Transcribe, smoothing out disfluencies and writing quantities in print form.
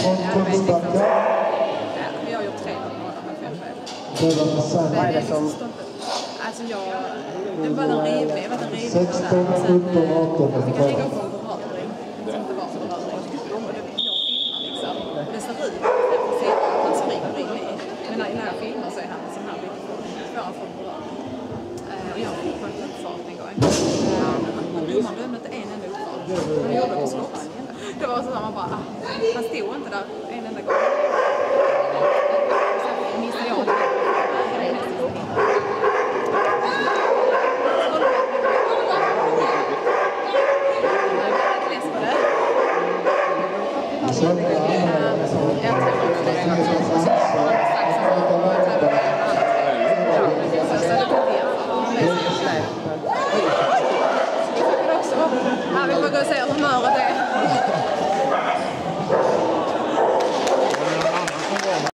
Vi har gjort 3 månader med 5 själv. Vad är det som... Alltså det var den rivliga, det var den rivliga. 16, 17, 18. Jag fick ligga på en beröring som inte var så beröring. Och jag filmar liksom. Det ser ut att se att han springer in i. Men när jag filmar så är han sån här lite för att få beröring. Och jag fick på en uppfart en gång. Och domaren dömde inte en enda uppfart. Han gjorde på skott. Det var så att man bara, han stod inte där en enda gång. Sen missade jag det. Vi får gå och se hur humöret är.